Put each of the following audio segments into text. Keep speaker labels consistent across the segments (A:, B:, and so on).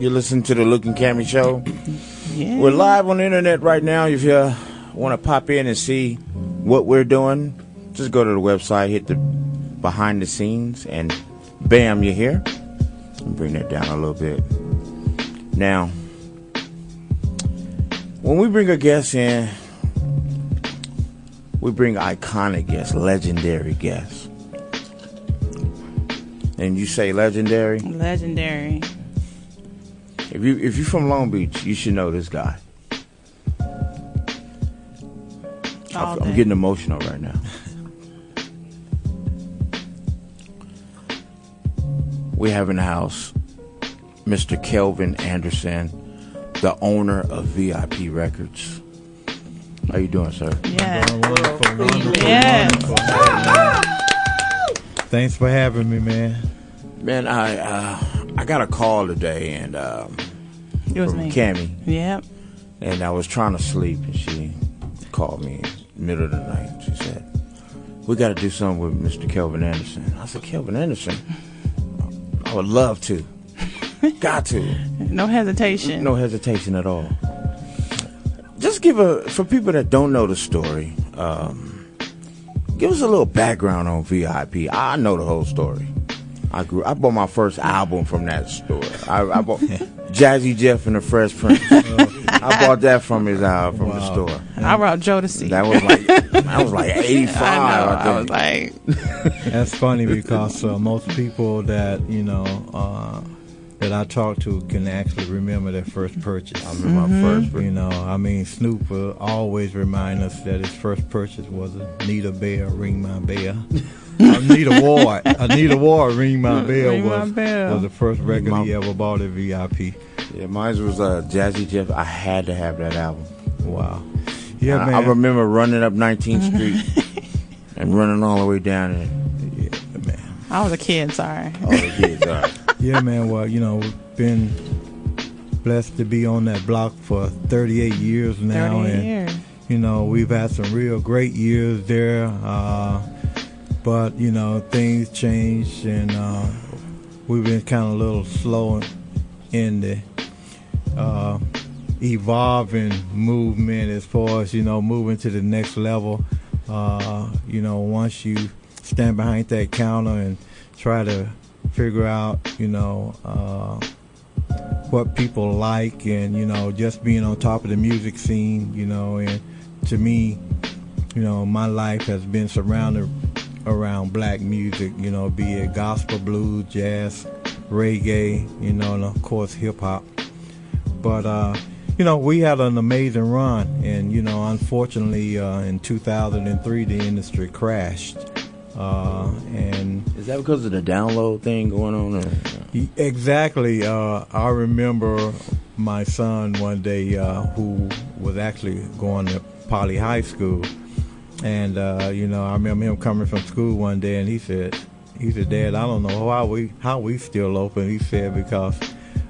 A: You're listening to the Luke and Cammie Show.
B: Yeah.
A: We're live on the internet right now. If you want to pop in and see what we're doing, just go to the website, hit the behind the scenes, and bam, you're here. And bring that down a little bit. Now, when we bring a guest in, we bring iconic guests, legendary guests. And you say legendary?
B: Legendary.
A: If you're from Long Beach, you should know this guy. I'm getting emotional right now. We have in the house Mr. Kelvin Anderson, the owner of VIP Records. How you doing, sir?
B: Yeah.
C: Wonderful.
B: Yes.
C: Thanks for having me, man.
A: Man, I got a call today, and
B: It was
A: from
B: me.
A: Cammie,
B: Yep.
A: and I was trying to sleep, and she called me in the middle of the night. She said, "We got to do something with Mr. Kelvin Anderson." I said, "Kelvin Anderson? I would love to. Got to.
B: No hesitation.
A: No hesitation at all." Just for people that don't know the story, give us a little background on VIP. I know the whole story. I bought my first album from that store. I bought Jazzy Jeff and the Fresh Prince. I bought that from the store.
B: I brought Jodeci.
A: That was like 85.
B: I was like,
C: That's funny because most people that that I talk to can actually remember their first purchase.
A: I remember my first purchase.
C: Snooper always remind us that his first purchase was Anita Bear, Ring My Bell. Anita Ward, Ring My Bell was the first record he ever bought at VIP.
A: Yeah, mine was Jazzy Jeff. I had to have that album.
C: Wow. Yeah, man.
A: I remember running up 19th Street and running all the way down there.
C: Yeah, man.
B: I was a kid, sorry.
A: All the kids are.
C: Yeah, man. Well, we've been blessed to be on that block for 38 years now.
B: 38 years.
C: We've had some real great years there. But, things changed, and we've been kind of a little slow in the evolving movement as far as, moving to the next level. Once you stand behind that counter and try to figure out, what people like and, just being on top of the music scene, and to me, my life has been surrounded around black music, be it gospel, blues, jazz, reggae, and of course hip hop. But we had an amazing run, and unfortunately in 2003 the industry crashed. And
A: is that because of the download thing going on? Or?
C: Exactly. I remember my son one day who was actually going to Poly High School. And, I remember him coming from school one day, and he said, "Dad, I don't know how we still open." He said, because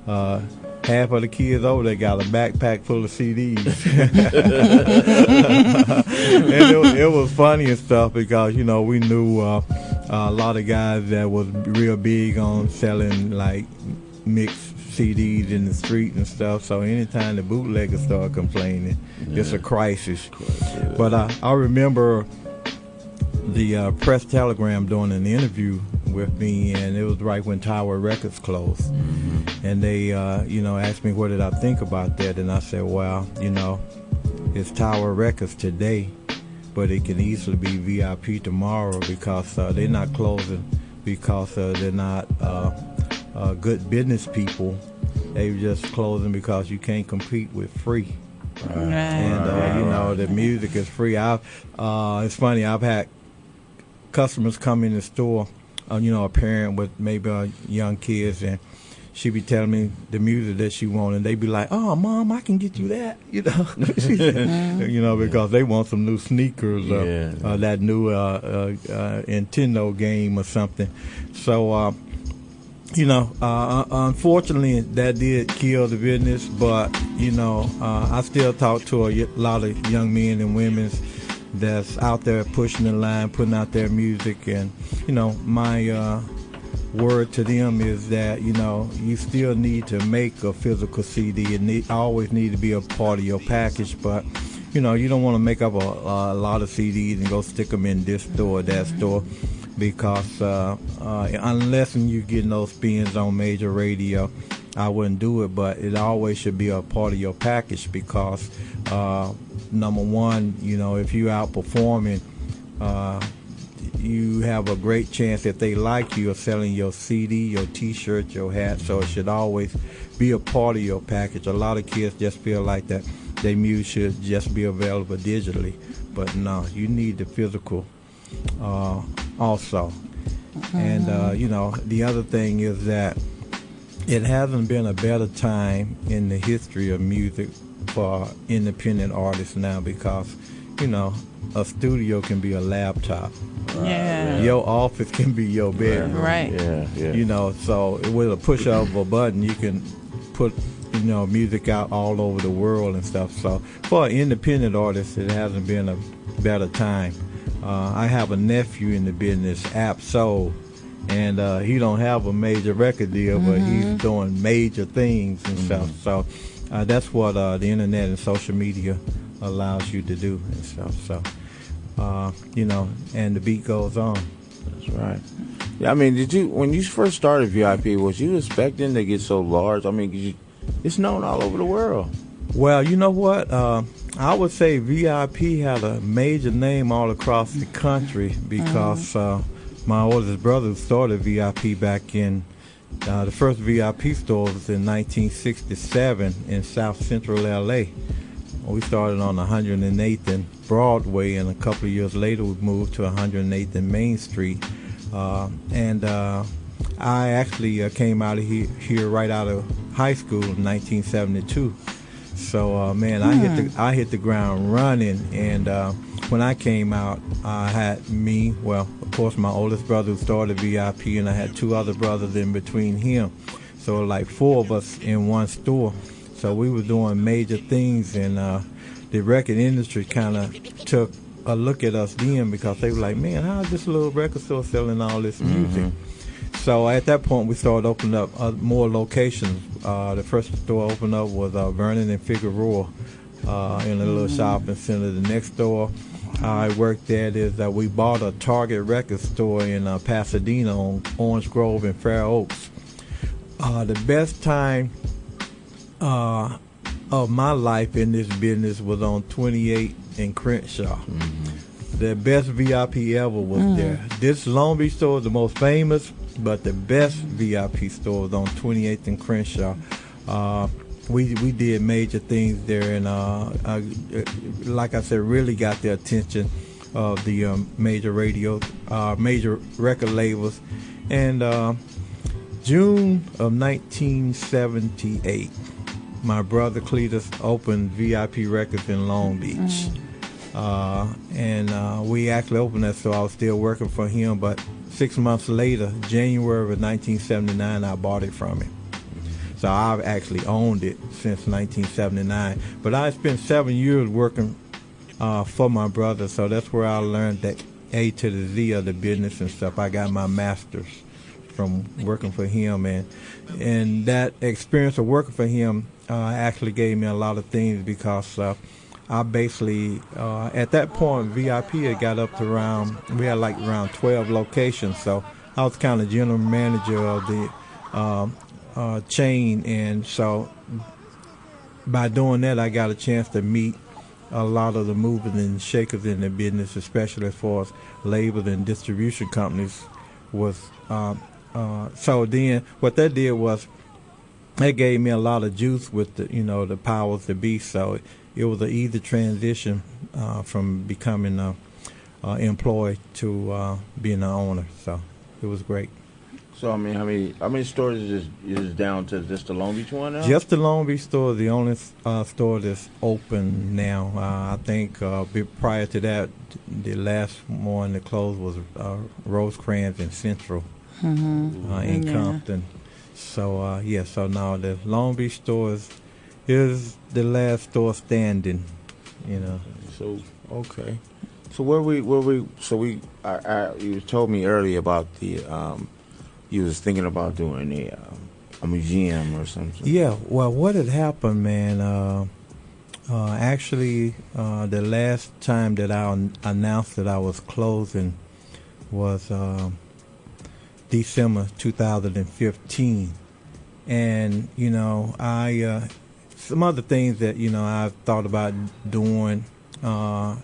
C: half of the kids over there got a backpack full of CDs. And it was funny and stuff because, we knew a lot of guys that was real big on selling, like, mixed CDs in the street and stuff. So anytime the bootleggers start complaining, it's a crisis. But I remember the press telegram doing an interview with me, and it was right when Tower Records closed. Mm-hmm. And they, asked me what did I think about that, and I said, well, it's Tower Records today, but it can easily be VIP tomorrow because they're not closing because they're not good business people. They just closing because you can't compete with free.
B: Right.
C: And the music is free. It's funny. I've had customers come in the store. A parent with maybe young kids, and she be telling me the music that she want, and they be like, "Oh, Mom, I can get you that," because they want some new sneakers, that new Nintendo game or something. So. Unfortunately, that did kill the business, but, I still talk to a lot of young men and women that's out there pushing the line, putting out their music, and, my word to them is that, you still need to make a physical CD. It always need to be a part of your package, but you don't want to make up a lot of CDs and go stick them in this store or that store, because unless you getting those spins on major radio, I wouldn't do it. But it always should be a part of your package, because number one, if you out performing, you have a great chance that they like you of selling your CD, your T-shirt, your hat. So it should always be a part of your package. A lot of kids just feel like that their music should just be available digitally, but no, you need the physical also. And the other thing is that it hasn't been a better time in the history of music for independent artists now, because a studio can be a laptop.
B: Yeah.
C: Your office can be your bedroom.
B: Right.
C: Yeah. So with a push of a button, you can put music out all over the world and stuff. So for an independent artist, it hasn't been a better time. I have a nephew in the business, Soul, and he don't have a major record deal, but he's doing major things and stuff. So that's what the internet and social media allows you to do and stuff. So and the beat goes on.
A: That's right. Yeah, I mean, when you first started VIP, was you expecting to get so large? I mean, it's known all over the world.
C: Well, you know what? I would say VIP had a major name all across the country, because my oldest brother started VIP back in, the first VIP store was in 1967 in South Central LA. We started on 108th and Broadway, and a couple of years later we moved to 108th and Main Street. I actually came out of here right out of high school in 1972. So man, I hit the ground running, and when I came out, I had of course my oldest brother who started VIP, and I had two other brothers in between him. So like four of us in one store. So we were doing major things, and the record industry kind of took a look at us then, because they were like, man, how is this little record store selling all this music? So at that point, we started opening up more locations. The first store opened up was Vernon and Figueroa in a little shopping center. The next store I worked at is that we bought a Target record store in Pasadena on Orange Grove and Fair Oaks. The best time of my life in this business was on 28 and Crenshaw. The best VIP ever was there. This Long Beach store is the most famous, but the best VIP store was on 28th and Crenshaw. We did major things there, and like I said, really got the attention of the major record labels. And June of 1978, my brother Cletus opened VIP Records in Long Beach. And we actually opened that, so I was still working for him. But 6 months later, January of 1979, I bought it from him. So I've actually owned it since 1979. But I spent 7 years working for my brother, so that's where I learned that A to the Z of the business and stuff. I got my master's from working for him, and that experience of working for him actually gave me a lot of things, because I basically, at that point, VIP had got up to we had like around 12 locations, so I was kind of general manager of the chain, and so by doing that, I got a chance to meet a lot of the movers and shakers in the business, especially as far as labels and distribution companies was. So then what that did was that gave me a lot of juice with the powers that be. So it was an easy transition from becoming an employee to being an owner. So it was great.
A: So I mean, how many stores is down to just the Long Beach one now?
C: Just the Long Beach store is the only store that's open now. I think prior to that, the last one that closed was Rosecrans and Central in Compton. So so now the Long Beach store is the last store standing.
A: So okay. So you told me earlier about the you was thinking about doing a museum or something.
C: Yeah, well, what had happened, man, actually, the last time that I announced that I was closing was December 2015. And, some other things that, I've thought about doing, and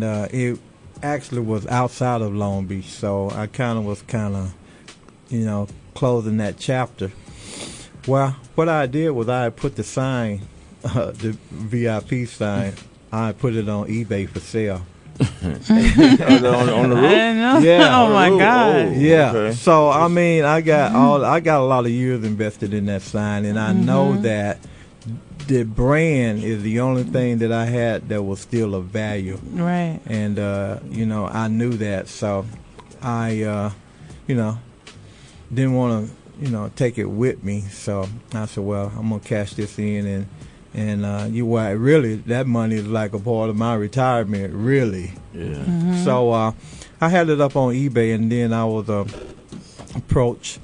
C: it actually was outside of Long Beach. So I was closing that chapter. Well, what I did was I put the sign, the VIP sign, I put it on eBay for sale.
A: on the roof?
B: I didn't know.
C: Yeah.
B: Oh my God.
A: Oh,
C: Yeah.
A: okay.
C: So I mean, I got a lot of years invested in that sign, and I know that the brand is the only thing that I had that was still of value.
B: Right.
C: And I knew that, so I didn't want to take it with me. So I said, well, I'm gonna cash this in, and really that money is like a part of my retirement, really.
A: Yeah.
C: So I had it up on eBay, and then I was approached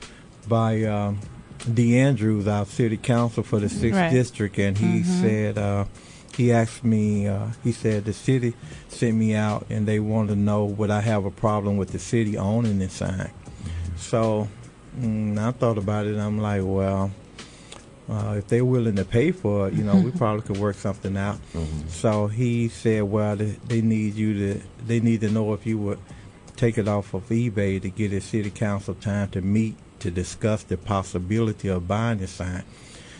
C: by D. Andrews, our city council for the 6th district, and he said, he asked me, he said the city sent me out and they wanted to know would I have a problem with the city owning this sign. So I thought about it, and I'm like, well, if they're willing to pay for it, we probably could work something out. So he said, well, they need to know if you would take it off of eBay to get the city council time to meet to discuss the possibility of buying the sign.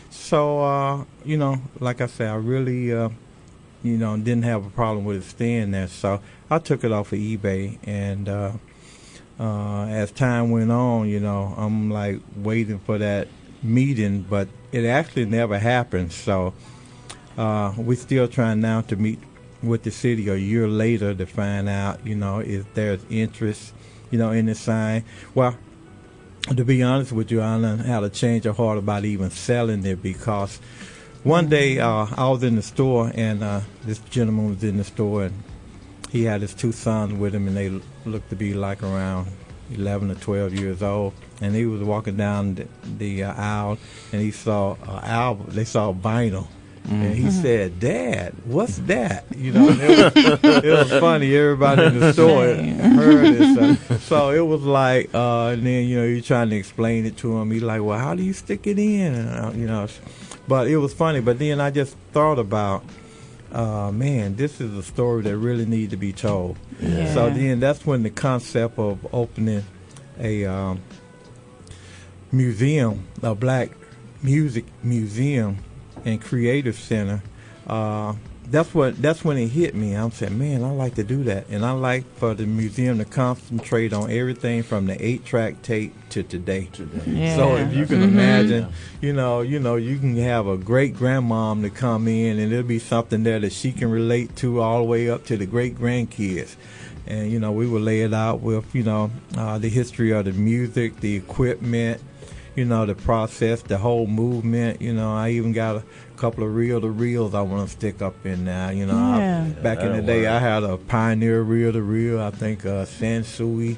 C: So, like I said, I really, didn't have a problem with it staying there. So I took it off of eBay, and as time went on, I'm like waiting for that meeting, but it actually never happened. So we're still trying now to meet with the city a year later to find out, if there's interest, in the sign. Well, to be honest with you, I done had a change of heart about even selling it, because one day I was in the store, and this gentleman was in the store, and he had his 2 sons with him, and they looked to be like around 11 or 12 years old. And he was walking down the aisle, and he saw an album. They saw vinyl. And he said, "Dad, what's that?" And it was funny. Everybody in the store heard it. So it was like, and then, you're trying to explain it to him. He's like, "Well, how do you stick it in?" And, but it was funny. But then I just thought about, man, this is a story that really needs to be told.
B: Yeah.
C: So then that's when the concept of opening a museum, a black music museum and creative center, that's when it hit me. I'm saying, man, I like to do that, and I like for the museum to concentrate on everything from the 8-track tape to today.
B: Yeah.
C: So if you can imagine, you can have a great grandmom to come in, and there'll be something there that she can relate to all the way up to the great grandkids. And we will lay it out with the history of the music, the equipment, the process, the whole movement. I even got a couple of reel-to-reels I want to stick up in now. Back in the day, I had a Pioneer reel-to-reel, I think Sansui,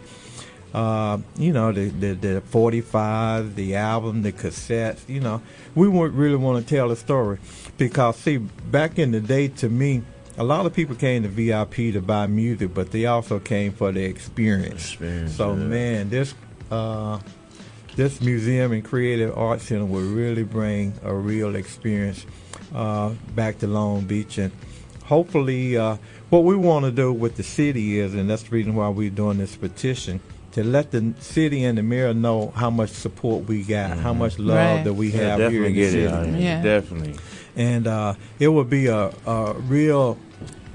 C: the 45, the album, the cassettes. We would really want to tell a story, because, see, back in the day, to me, a lot of people came to VIP to buy music, but they also came for the experience. So, man, this museum and creative arts center will really bring a real experience back to Long Beach. And hopefully what we want to do with the city is, and that's the reason why we're doing this petition, to let the city and the mayor know how much support we got, how much love that we have here in the city.
A: Definitely.
C: And it would be a real,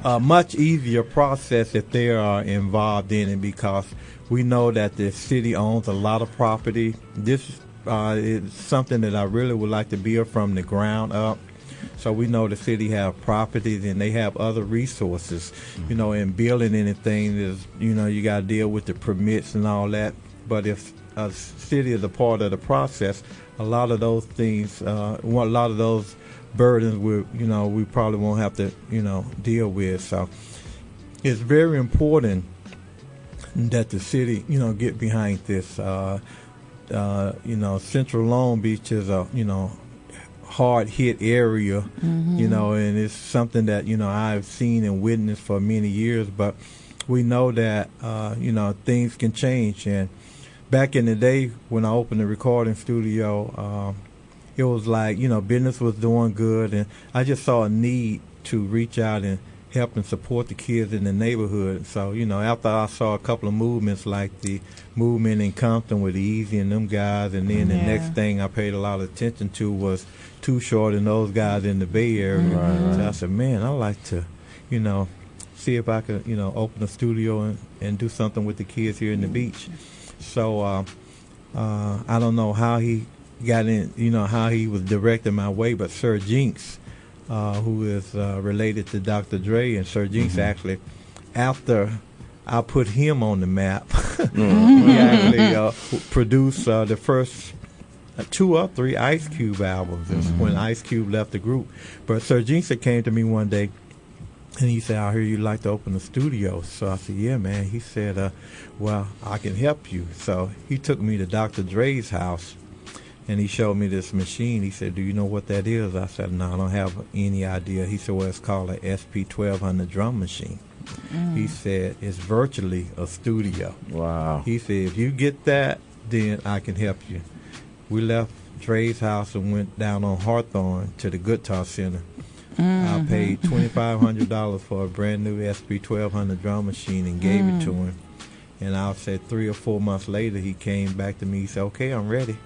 C: much easier process if they are involved in it, because we know that the city owns a lot of property. This is something that I really would like to build from the ground up. So we know the city have properties, and they have other resources. In building anything, is you got to deal with the permits and all that. But if a city is a part of the process, a lot of those things, a lot of those burdens, we probably won't have to deal with. So it's very important that the city, get behind this. Central Long Beach is a, hard hit area, and it's something that, I've seen and witnessed for many years, but we know that, things can change. And back in the day when I opened the recording studio, it was like, business was doing good, and I just saw a need to reach out and help and support the kids in the neighborhood. So, after I saw a couple of movements like the movement in Compton with Easy and them guys, and then the next thing I paid a lot of attention to was Too Short and those guys in the Bay Area.
A: Right.
C: So I said, man, I'd like to, see if I could, open a studio and do something with the kids here in the beach. So I don't know how he got in, how he was directing my way, but Sir Jinx, who is related to Dr. Dre, and Sir Jinx actually, after I put him on the map, he actually produced the first 2 or 3 Ice Cube albums when Ice Cube left the group. But Sir Jinx came to me one day, and he said, I hear you like to open a studio. So I said, yeah, man. He said, well, I can help you. So he took me to Dr. Dre's house, and he showed me this machine. He said, do you know what that is? I said, no, I don't have any idea. He said, well, it's called an SP1200 drum machine. He said, it's virtually a studio.
A: Wow.
C: He said, if you get that, then I can help you. We left Dre's house and went down on Hawthorne to the Guitar Center. I paid $2,500 for a brand new SP1200 drum machine and gave it to him. And I said 3 or 4 months later, he came back to me. He said, okay, I'm ready.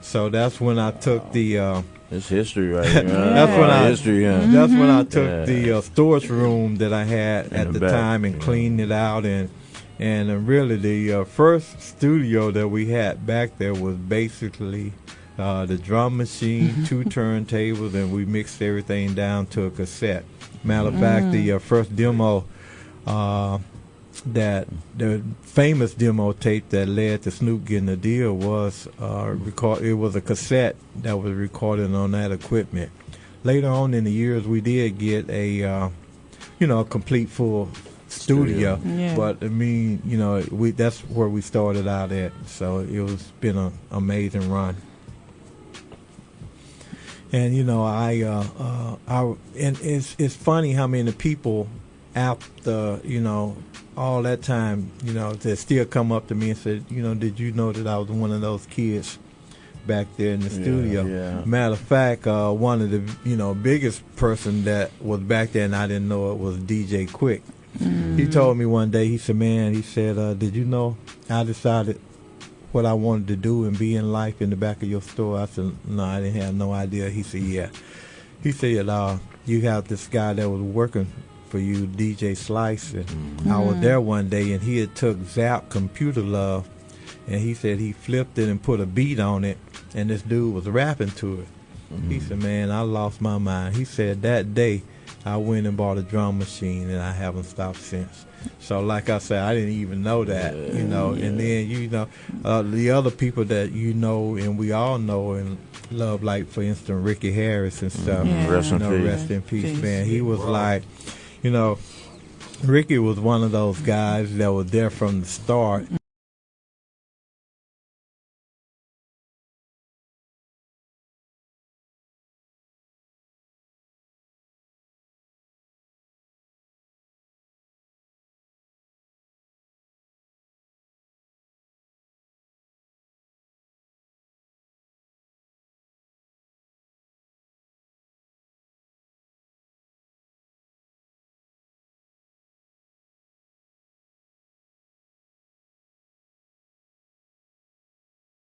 C: So that's when I took the...
A: it's history right here.
C: That's when That's when I took the storage room that I had at the time and cleaned it out. And really the first studio that we had back there was basically... the drum machine, 2 turntables, and we mixed everything down to a cassette. Matter of fact, the first demo, that the famous demo tape that led to Snoop getting the deal was it was a cassette that was recorded on that equipment. Later on in the years, we did get a complete full studio.
B: Yeah.
C: But I mean, that's where we started out at. So it was been an amazing run. And and it's funny how many people after all that time that still come up to me and said, did you know that I was one of those kids back there in the studio?
A: Yeah.
C: Matter of fact, one of the biggest person that was back there and I didn't know it was DJ Quik. He told me one day, he said, man, did you know I decided what I wanted to do and be in life in the back of your store? I said, no, I didn't have no idea. He said, yeah. He said, you have this guy that was working for you, DJ Slice. And I was there one day, and he had took Zap Computer Love, and he said he flipped it and put a beat on it, and this dude was rapping to it. He said, man, I lost my mind. He said that day I went and bought a drum machine, and I haven't stopped since. So, like I said, I didn't even know that, and then, the other people that and we all know and love, like, for instance, Ricky Harris and stuff.
A: Rest in peace.
C: Rest in peace, man. He was like, Ricky was one of those guys that was there from the start.